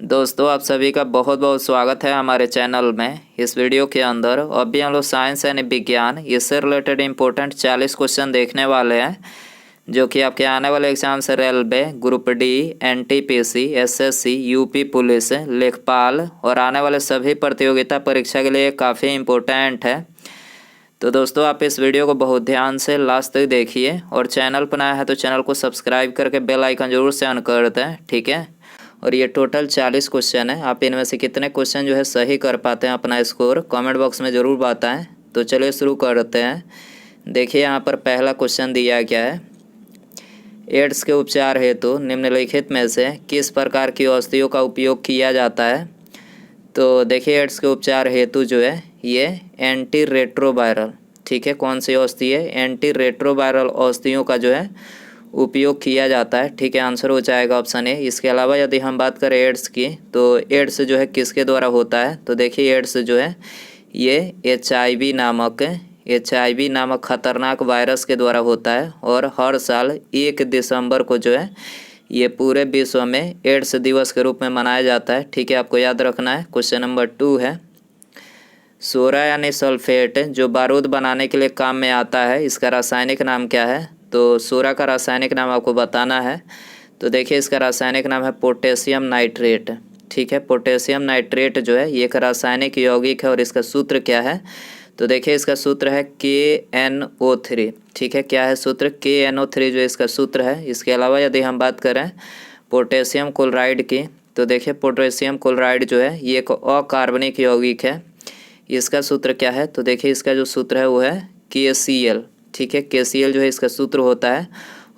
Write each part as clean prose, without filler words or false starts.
दोस्तों आप सभी का बहुत बहुत स्वागत है हमारे चैनल में। इस वीडियो के अंदर अभी हम लोग साइंस यानी विज्ञान इससे रिलेटेड इम्पोर्टेंट 40 क्वेश्चन देखने वाले हैं, जो कि आपके आने वाले एग्जाम से railway, group D, NTPC, SSC, UP police, लेखपाल और आने वाले सभी प्रतियोगिता परीक्षा के लिए काफ़ी इम्पोर्टेंट है। तो दोस्तों आप इस वीडियो को बहुत ध्यान से लास्ट तक देखिए और चैनल पर नया है तो चैनल को सब्सक्राइब करके बेल आइकन जरूर से ऑन कर दें, ठीक है। और ये टोटल 40 क्वेश्चन है। आप इनमें से कितने क्वेश्चन जो है सही कर पाते हैं अपना स्कोर कमेंट बॉक्स में ज़रूर बताएं। तो चलिए शुरू करते हैं। देखिए यहाँ पर पहला क्वेश्चन दिया गया है, एड्स के उपचार हेतु निम्नलिखित में से किस प्रकार की औषधियों का उपयोग किया जाता है। तो देखिए एड्स के उपचार हेतु जो है ये एंटी रेट्रोवायरल, ठीक है, कौन सी औषधि है, एंटी रेट्रोवायरल औषधियों का जो है उपयोग किया जाता है, ठीक है। आंसर हो जाएगा ऑप्शन ए। इसके अलावा यदि हम बात करें एड्स की, तो एड्स जो है किसके द्वारा होता है। तो देखिए एड्स जो है ये HIV नामक खतरनाक वायरस के द्वारा होता है और हर साल 1 दिसंबर को जो है ये पूरे विश्व में एड्स दिवस के रूप में मनाया जाता है, ठीक है। आपको याद रखना है। क्वेश्चन नंबर 2 है, सोरा यानी सल्फेट जो बारूद बनाने के लिए काम में आता है, इसका रासायनिक नाम क्या है। तो सोरा का रासायनिक नाम आपको बताना है। तो देखिए इसका रासायनिक नाम है पोटेशियम नाइट्रेट, ठीक है। पोटेशियम नाइट्रेट जो है ये एक रासायनिक यौगिक है और इसका सूत्र क्या है। तो देखिए इसका सूत्र है KNO3, ठीक है। क्या है सूत्र, KNO3 जो इसका सूत्र है। इसके अलावा यदि हम बात करें पोटेशियम क्लोराइड की, तो देखिए पोटेशियम क्लोराइड जो है ये एक अकार्बनिक यौगिक है। इसका सूत्र क्या है। तो देखिए इसका जो सूत्र है वो है KCl, ठीक है। KCl जो है इसका सूत्र होता है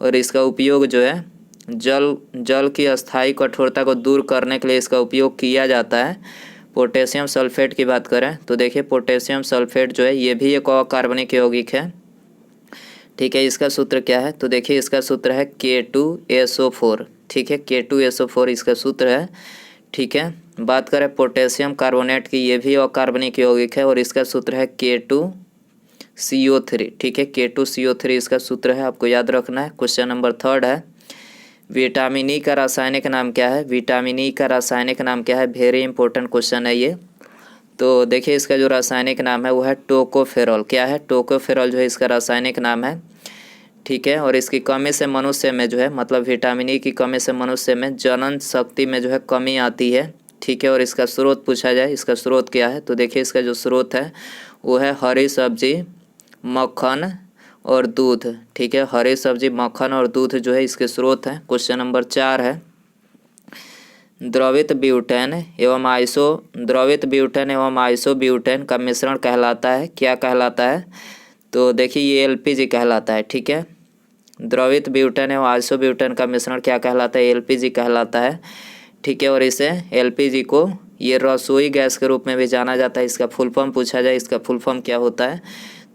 और इसका उपयोग जो है जल की अस्थायी कठोरता को दूर करने के लिए इसका उपयोग किया जाता है। पोटेशियम सल्फेट की बात करें तो देखिए पोटेशियम सल्फेट जो है ये भी एक अकार्बनिक यौगिक है, ठीक है। इसका सूत्र क्या है। तो देखिए इसका सूत्र है K2SO4, ठीक है। K2SO4 इसका सूत्र है, ठीक है। बात करें पोटेशियम कार्बोनेट की, ये भी अकार्बनिक यौगिक है और इसका सूत्र है K2CO3, ठीक है। K2CO3 इसका सूत्र है, आपको याद रखना है। क्वेश्चन नंबर 3 है, विटामिन ई का रासायनिक नाम क्या है। विटामिन ई का रासायनिक नाम क्या है, वेरी इंपॉर्टेंट क्वेश्चन है ये। तो देखिए इसका जो रासायनिक नाम है वो है टोकोफेरॉल। क्या है, टोकोफेरॉल जो है इसका रासायनिक नाम है, ठीक है। और इसकी कमी से मनुष्य में जो है, मतलब विटामिन ई की कमी से मनुष्य में जनन शक्ति में जो है कमी आती है, ठीक है। और इसका स्रोत पूछा जाए, इसका स्रोत क्या है। तो देखिए इसका जो स्रोत है वो है हरी सब्जी, मक्खन और दूध, ठीक है। हरी सब्जी, मक्खन और दूध जो है इसके स्रोत हैं। क्वेश्चन नंबर 4 है, द्रवित ब्यूटेन एवं आइसोब्यूटेन का मिश्रण कहलाता है, क्या कहलाता है। तो देखिए ये LPG कहलाता है, ठीक है। द्रवित ब्यूटेन एवं आइसोब्यूटेन का मिश्रण क्या कहलाता है, LPG कहलाता है, ठीक है। और इसे LPG को ये रसोई गैस के रूप में भी जाना जाता है। इसका फुल फॉर्म पूछा जाए, इसका फुल फॉर्म क्या होता है।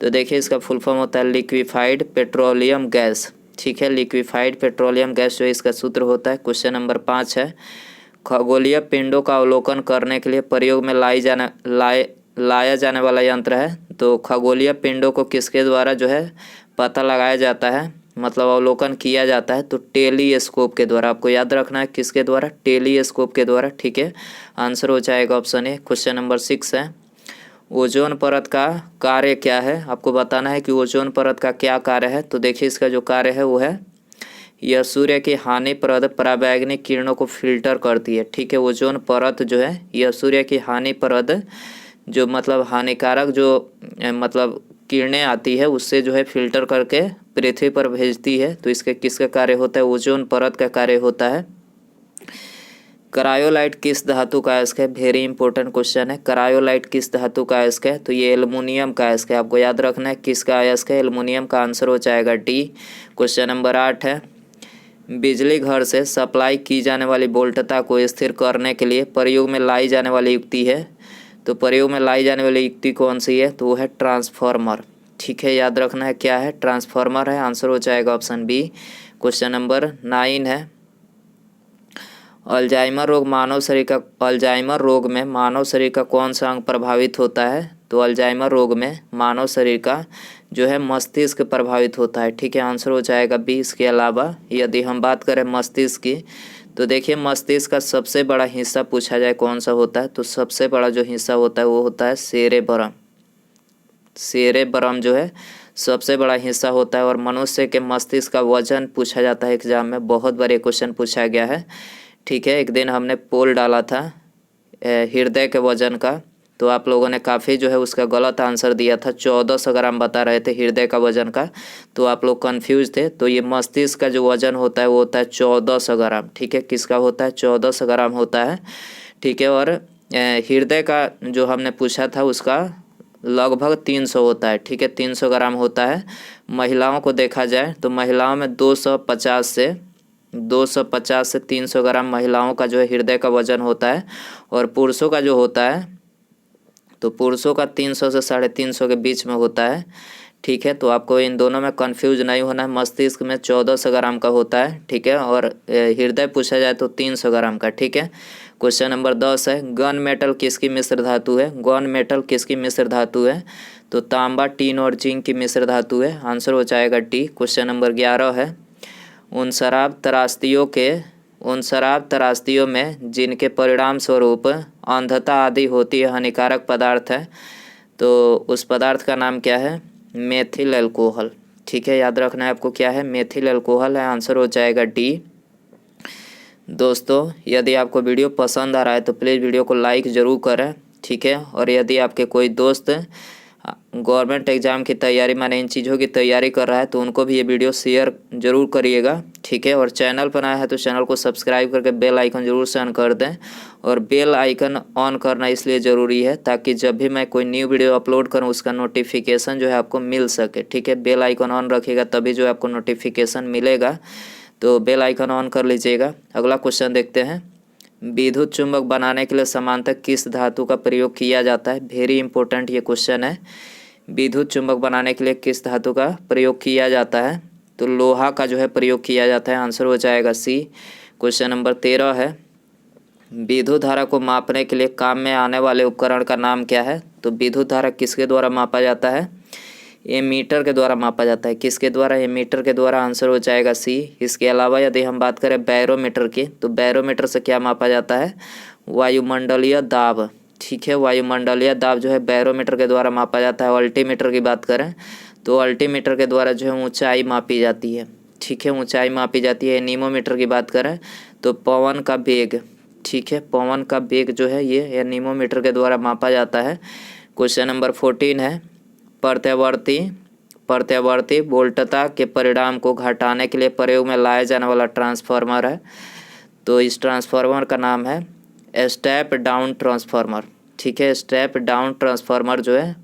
तो देखिए इसका फुल फॉर्म होता है लिक्विफाइड पेट्रोलियम गैस, ठीक है। लिक्विफाइड पेट्रोलियम गैस जो है इसका सूत्र होता है। क्वेश्चन नंबर 5 है, खगोलीय पिंडों का अवलोकन करने के लिए प्रयोग में लाया जाने वाला यंत्र है। तो खगोलीय पिंडों को किसके द्वारा जो है पता लगाया जाता है, मतलब अवलोकन किया जाता है। तो टेलीस्कोप के द्वारा, आपको याद रखना है किसके द्वारा, टेलीस्कोप के द्वारा, ठीक है। आंसर हो जाएगा ऑप्शन ए। क्वेश्चन नंबर 6 है, ओजोन परत का कार्य क्या है। आपको बताना है कि ओजोन परत का क्या कार्य है। तो देखिए इसका जो कार्य है वो है यह सूर्य की हानिप्रद पराबैंगनी किरणों को फिल्टर करती है, ठीक है। ओजोन परत जो है यह सूर्य की हानिप्रद जो मतलब हानिकारक जो मतलब किरणें आती है उससे जो है फिल्टर करके पृथ्वी पर भेजती है। तो इसके किसका कार्य होता है, ओजोन परत का कार्य होता है। क्रायोलाइट किस धातु का अयस्क है, वेरी इंपॉर्टेंट क्वेश्चन है। क्रायोलाइट किस धातु का अयस्क है। तो ये एल्युमिनियम का अयस्क है, आपको याद रखना है किसका अयस्क है, एल्युमिनियम का। आंसर हो जाएगा डी। क्वेश्चन नंबर 8 है, बिजली घर से सप्लाई की जाने वाली वोल्टता को स्थिर करने के लिए प्रयोग में लाई जाने वाली युक्ति है। तो प्रयोग में लाई जाने वाली युक्ति कौन सी है। तो वो है ट्रांसफार्मर, ठीक है। याद रखना है क्या है, ट्रांसफार्मर है। आंसर हो जाएगा ऑप्शन बी। क्वेश्चन नंबर 9 है, अल्जाइमर रोग में मानव शरीर का कौन सा अंग प्रभावित होता है। तो अल्जाइमर रोग में मानव शरीर का जो है मस्तिष्क प्रभावित होता है, ठीक है। आंसर हो जाएगा बी। इसके अलावा यदि हम बात करें मस्तिष्क की, तो देखिए मस्तिष्क का सबसे बड़ा हिस्सा पूछा जाए कौन सा होता है, तो सबसे बड़ा जो हिस्सा होता है वो होता है सेरेब्रम। सेरेब्रम जो है सबसे बड़ा हिस्सा होता है। और मनुष्य के मस्तिष्क का वजन पूछा जाता है एग्जाम में, बहुत बार ये क्वेश्चन पूछा गया है। ठीक है, एक दिन हमने पोल डाला था हृदय के वजन का, तो आप लोगों ने काफ़ी जो है उसका गलत आंसर दिया था। 1400 ग्राम बता रहे थे हृदय का वजन का, तो आप लोग कंफ्यूज थे। तो ये मस्तिष्क का जो वजन होता है वो होता है 1400 ग्राम। ठीक है, किसका होता है? 1400 ग्राम होता है। ठीक है, और हृदय का जो हमने पूछा था उसका लगभग 300 होता है। ठीक है, 300 ग्राम होता है। महिलाओं को देखा जाए तो महिलाओं में 250 से 300 ग्राम महिलाओं का जो है हृदय का वजन होता है। और पुरुषों का जो होता है तो पुरुषों का 300 से 350 के बीच में होता है। ठीक है, तो आपको इन दोनों में कंफ्यूज नहीं होना है। मस्तिष्क में 1400 ग्राम का होता है। ठीक है, और हृदय पूछा जाए तो 300 ग्राम का। ठीक है, क्वेश्चन नंबर 10 है, गन मेटल किसकी मिश्र धातु है? गन मेटल किसकी मिश्र धातु है? तो तांबा, टीन और जिंक की मिश्र धातु है। आंसर हो जाएगा डी। क्वेश्चन नंबर 11 है, उन शराब तराश्तियों में जिनके परिणाम स्वरूप अंधता आदि होती है हानिकारक पदार्थ है, तो उस पदार्थ का नाम क्या है? Methyl alcohol. ठीक है, याद रखना है आपको क्या है? मेथिल अल्कोहल है। आंसर हो जाएगा डी। दोस्तों, यदि आपको वीडियो पसंद आ रहा है तो प्लीज़ वीडियो को लाइक ज़रूर करें। ठीक है, और यदि आपके कोई दोस्त गवर्नमेंट एग्ज़ाम की तैयारी माने इन चीज़ों की तैयारी कर रहा है तो उनको भी ये वीडियो शेयर ज़रूर करिएगा। ठीक है, और चैनल पर आया है तो चैनल को सब्सक्राइब करके बेल आइकन ज़रूर से ऑन कर दें। और बेल आइकन ऑन करना इसलिए ज़रूरी है ताकि जब भी मैं कोई न्यू वीडियो अपलोड करूं उसका नोटिफिकेशन जो है आपको मिल सके। ठीक है, बेल आइकन ऑन रखिएगा तभी जो है आपको नोटिफिकेशन मिलेगा, तो बेल आइकन ऑन कर लीजिएगा। अगला क्वेश्चन देखते हैं, विद्युत चुंबक बनाने के लिए समांतर किस धातु का प्रयोग किया जाता है? वेरी इंपॉर्टेंट ये क्वेश्चन है। विद्युत चुंबक बनाने के लिए किस धातु का प्रयोग किया जाता है? तो लोहा का जो है प्रयोग किया जाता है। आंसर हो जाएगा सी। क्वेश्चन नंबर 13 है, विद्युत धारा को मापने के लिए काम में आने वाले उपकरण का नाम क्या है? तो विद्युत धारा किसके द्वारा मापा जाता है? एमीटर के द्वारा मापा जाता है। किसके द्वारा? एमीटर के द्वारा। आंसर हो जाएगा सी। इसके अलावा यदि हम बात करें बैरोमीटर की, तो बैरोमीटर से क्या मापा जाता है? वायुमंडलीय दाब। ठीक है, वायुमंडलीय दाब जो है बैरोमीटर के द्वारा मापा जाता है। अल्टीमीटर की बात करें तो अल्टीमीटर के द्वारा जो है ऊंचाई मापी जाती है। ठीक है, ऊंचाई मापी जाती है। एनीमोमीटर की बात करें तो पवन का वेग। ठीक है, पवन का वेग जो है ये एनीमोमीटर के द्वारा मापा जाता है। क्वेश्चन नंबर 14 है, प्रत्यावर्ती वोल्टता के परिणाम को घटाने के लिए प्रयोग में लाया जाने वाला ट्रांसफार्मर है। तो इस ट्रांसफार्मर का नाम है स्टेप डाउन ट्रांसफार्मर। ठीक है, स्टेप डाउन ट्रांसफार्मर जो है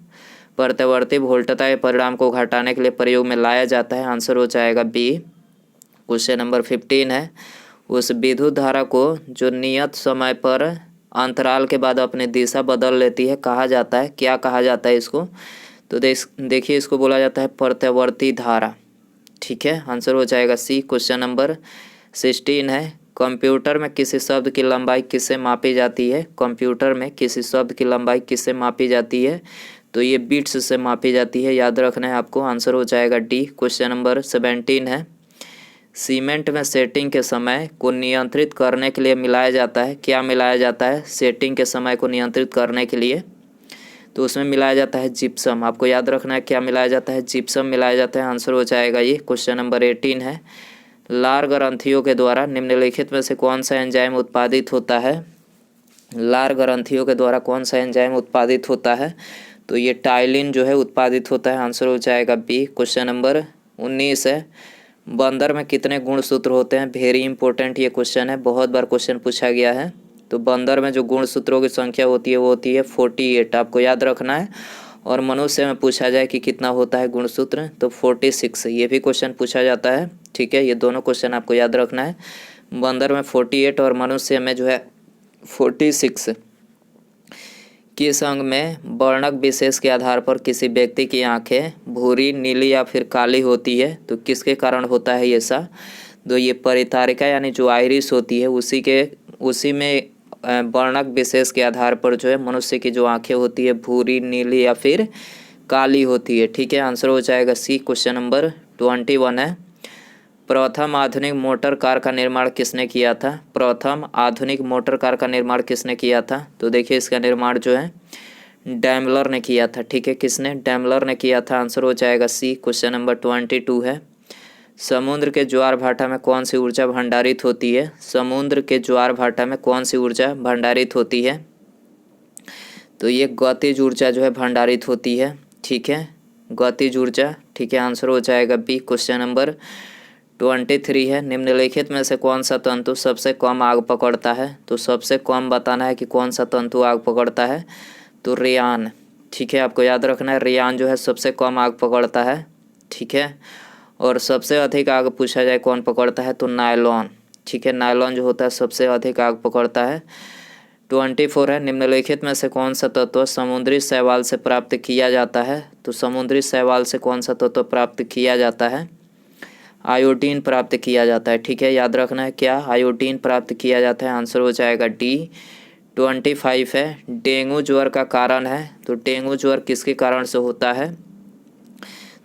प्रत्यावर्ती वोल्टता के परिणाम को घटाने के लिए प्रयोग में लाया जाता है। आंसर हो जाएगा बी। क्वेश्चन नंबर 15 है, उस विद्युत धारा को जो नियत समय पर अंतराल के बाद अपनी दिशा बदल लेती है कहा जाता है? क्या कहा जाता है इसको? तो देखिए इसको बोला जाता है प्रत्यावर्ती धारा। ठीक है, आंसर हो जाएगा सी। क्वेश्चन नंबर 16 है, कंप्यूटर में किसी शब्द की लंबाई किससे मापी जाती है? कंप्यूटर में किसी शब्द की लंबाई किससे मापी जाती है? तो ये बिट्स से मापी जाती है। याद रखना है आपको। आंसर हो जाएगा डी। क्वेश्चन नंबर 17 है, सीमेंट में सेटिंग के समय को नियंत्रित करने के लिए मिलाया जाता है। क्या मिलाया जाता है सेटिंग के समय को नियंत्रित करने के लिए? तो उसमें मिलाया जाता है जिप्सम। आपको याद रखना है क्या मिलाया जाता है? जिप्सम मिलाया जाता है। आंसर हो जाएगा ये। क्वेश्चन नंबर 18 है, लार ग्रंथियों के द्वारा निम्नलिखित में से कौन सा एंजाइम उत्पादित होता है? लार ग्रंथियों के द्वारा कौन सा एंजाइम उत्पादित होता है? तो ये टाइलिन जो है उत्पादित होता है। आंसर हो जाएगा बी। क्वेश्चन नंबर 19 है, बंदर में कितने गुणसूत्र होते हैं? वेरी इंपॉर्टेंट ये क्वेश्चन है, बहुत बार क्वेश्चन पूछा गया है। तो बंदर में जो गुणसूत्रों की संख्या होती है वो होती है 48। आपको याद रखना है। और मनुष्य में पूछा जाए कि कितना होता है गुणसूत्र, तो 46। ये भी क्वेश्चन पूछा जाता है। ठीक है, ये दोनों क्वेश्चन आपको याद रखना है। बंदर में 48 और मनुष्य में जो है 46। किस अंग में वर्णक विशेष के आधार पर किसी व्यक्ति की आंखें भूरी, नीली या फिर काली होती है? तो किसके कारण होता है ऐसा? तो ये परितारिका यानी जो आइरिस होती है उसी में वर्णक विशेष के आधार पर जो है मनुष्य की जो आंखें होती है भूरी, नीली या फिर काली होती है। ठीक है, आंसर हो जाएगा सी। क्वेश्चन नंबर 21 है, प्रथम आधुनिक मोटर कार का निर्माण किसने किया था? प्रथम आधुनिक मोटर कार का निर्माण किसने किया था? तो देखिए इसका निर्माण जो है डैमलर ने किया था। ठीक है, किसने? डैमलर ने किया था। आंसर हो जाएगा सी। क्वेश्चन नंबर 22 है, समुद्र के ज्वार भाटा में कौन सी ऊर्जा भंडारित होती है? समुद्र के ज्वार भाटा में कौन सी ऊर्जा भंडारित होती है? तो ये गतिज ऊर्जा जो है भंडारित होती है। ठीक है, गतिज ऊर्जा। ठीक है, आंसर हो जाएगा बी। क्वेश्चन नंबर 23 है, निम्नलिखित में से कौन सा तंतु सबसे कम आग पकड़ता है? तो सबसे कम बताना है कि कौन सा तंतु आग पकड़ता है। तो रेयान। ठीक है, आपको याद रखना है, रेयान जो है सबसे कम आग पकड़ता है। ठीक है, और सबसे अधिक आग पूछा जाए कौन पकड़ता है? तो नायलॉन। ठीक है, नायलॉन जो होता है सबसे अधिक आग पकड़ता है। 24 है, निम्नलिखित में से कौन सा तत्व समुद्री शैवाल से प्राप्त किया जाता है? तो समुद्री शैवाल से कौन सा तत्व प्राप्त किया जाता है? आयोडीन प्राप्त किया जाता है। ठीक है, याद रखना है क्या? आयोडीन प्राप्त किया जाता है। आंसर हो जाएगा डी। 25 है, डेंगू ज्वर का कारण है। तो डेंगू ज्वर किसके कारण से होता है?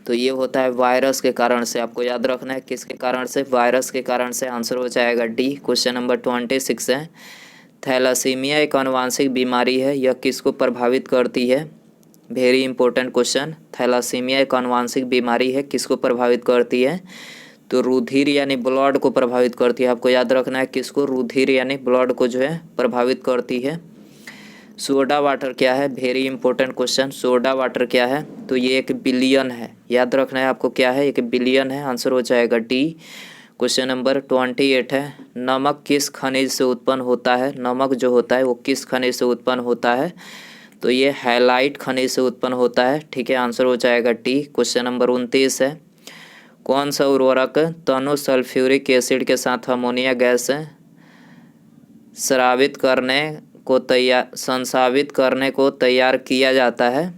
तो ये होता है वायरस के कारण से। आपको याद रखना है किसके कारण से? वायरस के कारण से। आंसर हो जाएगा डी। क्वेश्चन नंबर 26 है, थैलासीमिया एक आनुवांशिक बीमारी है, यह किसको प्रभावित करती है? Very important question. थैलासीमिया एक आनुवांशिक बीमारी है, किसको प्रभावित करती है? तो रुधिर यानी ब्लड को प्रभावित करती है। आपको याद रखना है किसको? रुधिर यानी ब्लड को जो है प्रभावित करती है। सोडा वाटर क्या है? Very important question. Soda water क्या है? तो ये 1 बिलियन है। याद रखना है आपको क्या है? 1 बिलियन है। आंसर हो जाएगा डी। क्वेश्चन नंबर 28 है, नमक किस खनिज से उत्पन्न होता है? नमक जो होता है वो किस खनिज से उत्पन्न होता है? तो ये हैलाइट खनिज से उत्पन्न होता है। ठीक है, आंसर हो जाएगा डी। क्वेश्चन नंबर 29 है, कौन सा उर्वरक तनु सल्फ्यूरिक एसिड के साथ अमोनिया गैस संसावित करने को तैयार किया जाता है?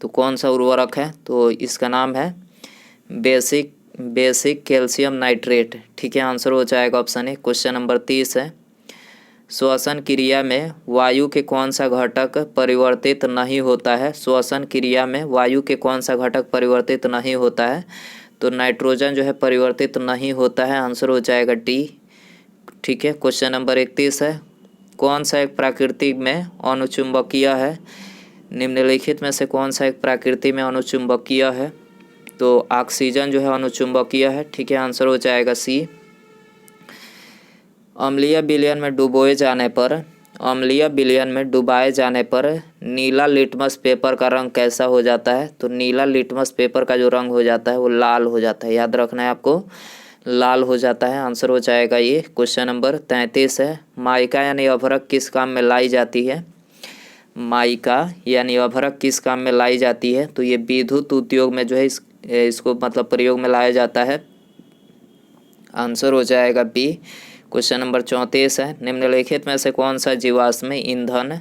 तो कौन सा उर्वरक है? तो इसका नाम है बेसिक कैल्शियम नाइट्रेट। ठीक है, आंसर हो जाएगा ऑप्शन ए। क्वेश्चन नंबर 30 है, श्वसन क्रिया में वायु के कौन सा घटक परिवर्तित नहीं होता है? श्वसन क्रिया में वायु के कौन सा घटक परिवर्तित नहीं होता है? तो नाइट्रोजन जो है परिवर्तित नहीं होता है। आंसर हो जाएगा डी। ठीक है, क्वेश्चन नंबर 31 है, कौन सा एक प्रकृति में अनुचुंबकीय है? निम्नलिखित में से कौन सा एक प्रकृति में अनुचुंबकीय है? तो ऑक्सीजन जो है अनुचुंबकीय है। ठीक है, आंसर हो जाएगा सी। अम्लीय विलयन में डुबाए जाने पर नीला लिटमस पेपर का रंग कैसा हो जाता है? तो नीला लिटमस पेपर का जो रंग हो जाता है वो लाल हो जाता है। याद रखना है आपको, लाल हो जाता है। आंसर हो जाएगा ये। क्वेश्चन नंबर 33 है, माइका यानी अभ्रक किस काम में लाई जाती है? माइका यानी अभ्रक किस काम में लाई जाती है? तो ये विद्युत उद्योग में जो है इसको मतलब प्रयोग में लाया जाता है। आंसर हो जाएगा बी। क्वेश्चन नंबर 34 है, निम्नलिखित में से कौन सा जीवाश्म ईंधन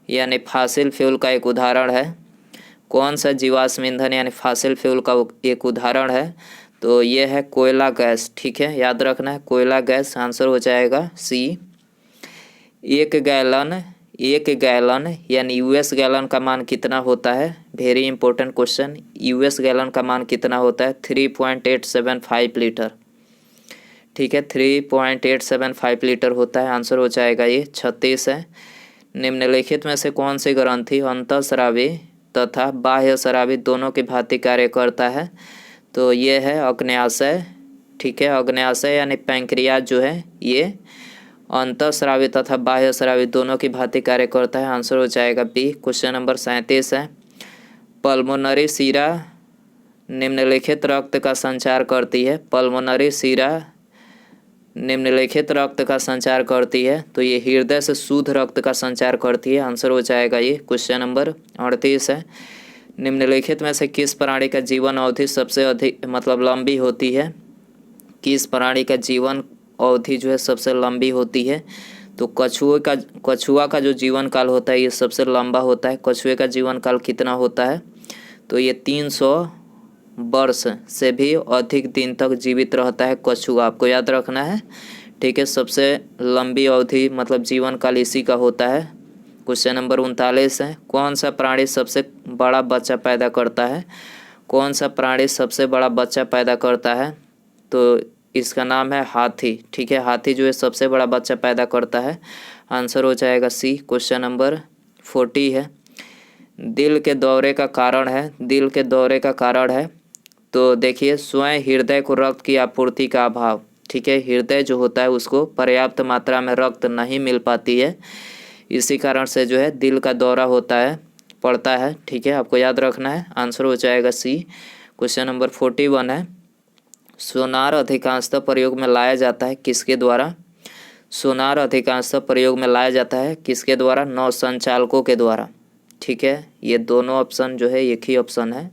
यानी फॉसिल फ्यूल का एक उदाहरण है? कौन सा जीवाश्म ईंधन यानी फॉसिल फ्यूल का एक उदाहरण है? तो ये है कोयला गैस। ठीक है, याद रखना है कोयला गैस। आंसर हो जाएगा सी। एक गैलन यानी यूएस गैलन का मान कितना होता है? Very important question. US gallon का मान कितना होता है? 3.875 लीटर। ठीक है, 3.875 लीटर होता है। आंसर हो जाएगा ये। 36 है, निम्नलिखित में से कौन सी ग्रंथि अंतःस्रावी तथा बाह्य स्रावी दोनों की भांति कार्य करता है? तो ये है अग्न्याशय। ठीक है, अग्न्याशय यानी पैंक्रियाज जो है ये अंतःस्रावी तथा बाह्य स्रावी दोनों की भांति कार्य करता है। आंसर हो जाएगा बी। क्वेश्चन नंबर 37 है, पल्मोनरी शिरा निम्नलिखित रक्त का संचार करती है? पल्मोनरी शिरा निम्नलिखित रक्त का संचार करती है? तो ये हृदय से शुद्ध रक्त का संचार करती है। आंसर हो जाएगा ये। क्वेश्चन नंबर 38 है, निम्नलिखित में से किस प्राणी का जीवन अवधि सबसे अधिक मतलब लंबी होती है? किस प्राणी का जीवन अवधि जो है सबसे लंबी होती है? तो कछुआ का जो जीवन काल होता है ये सबसे लंबा होता है। कछुए का जीवन काल कितना होता है? तो ये 300 वर्ष से भी अधिक दिन तक जीवित रहता है कछुआ। आपको याद रखना है। ठीक है, सबसे लंबी अवधि मतलब जीवन काल इसी का होता है। क्वेश्चन नंबर 39 है, कौन सा प्राणी सबसे बड़ा बच्चा पैदा करता है? कौन सा प्राणी सबसे बड़ा बच्चा पैदा करता है? तो इसका नाम है हाथी। ठीक है, हाथी जो है सबसे बड़ा बच्चा पैदा करता है। आंसर हो जाएगा सी। क्वेश्चन नंबर 40 है, दिल के दौरे का कारण है। दिल के दौरे का कारण है तो देखिए, स्वयं हृदय को रक्त की आपूर्ति का अभाव। ठीक है, हृदय जो होता है उसको पर्याप्त मात्रा में रक्त नहीं मिल पाती है, इसी कारण से जो है दिल का दौरा होता है, पड़ता है। ठीक है, आपको याद रखना है। आंसर हो जाएगा सी। क्वेश्चन नंबर 41 है, सोनार अधिकांशतः प्रयोग में लाया जाता है किसके द्वारा? सोनार अधिकांशतः प्रयोग में लाया जाता है किसके द्वारा? नौ संचालकों के द्वारा। ठीक है, ये दोनों ऑप्शन जो है एक ही ऑप्शन है,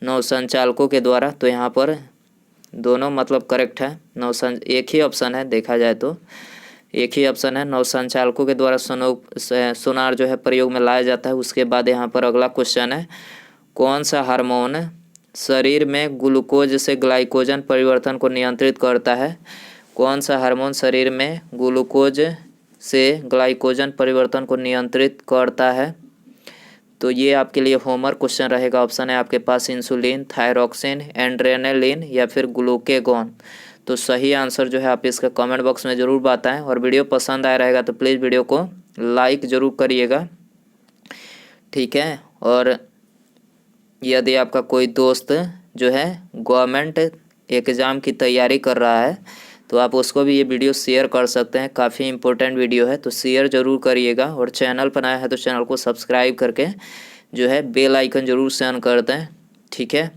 नौ संचालकों के द्वारा। तो यहाँ पर दोनों मतलब करेक्ट है। एक ही ऑप्शन है, देखा जाए तो एक ही ऑप्शन है, नौ संचालकों के द्वारा सोनार जो है प्रयोग में लाया जाता है। उसके बाद यहाँ पर अगला क्वेश्चन है, कौन सा हार्मोन शरीर में ग्लूकोज से ग्लाइकोजन परिवर्तन को नियंत्रित करता है? कौन सा हार्मोन शरीर में ग्लूकोज से ग्लाइकोजन परिवर्तन को नियंत्रित करता है? तो ये आपके लिए होमवर्क क्वेश्चन रहेगा। ऑप्शन है आपके पास इंसुलिन, थायरॉक्सिन, एड्रेनालिन या फिर ग्लूकेगॉन। तो सही आंसर जो है आप इसका कमेंट बॉक्स में ज़रूर बताएं। और वीडियो पसंद आया रहेगा तो प्लीज़ वीडियो को लाइक ज़रूर करिएगा। ठीक है, और यदि आपका कोई दोस्त जो है गवर्नमेंट एग्ज़ाम की तैयारी कर रहा है तो आप उसको भी ये वीडियो शेयर कर सकते हैं, काफ़ी इंपॉर्टेंट वीडियो है, तो शेयर ज़रूर करिएगा। और चैनल पर आया है तो चैनल को सब्सक्राइब करके जो है बेल आइकन ज़रूर से ऑन कर दें। ठीक है।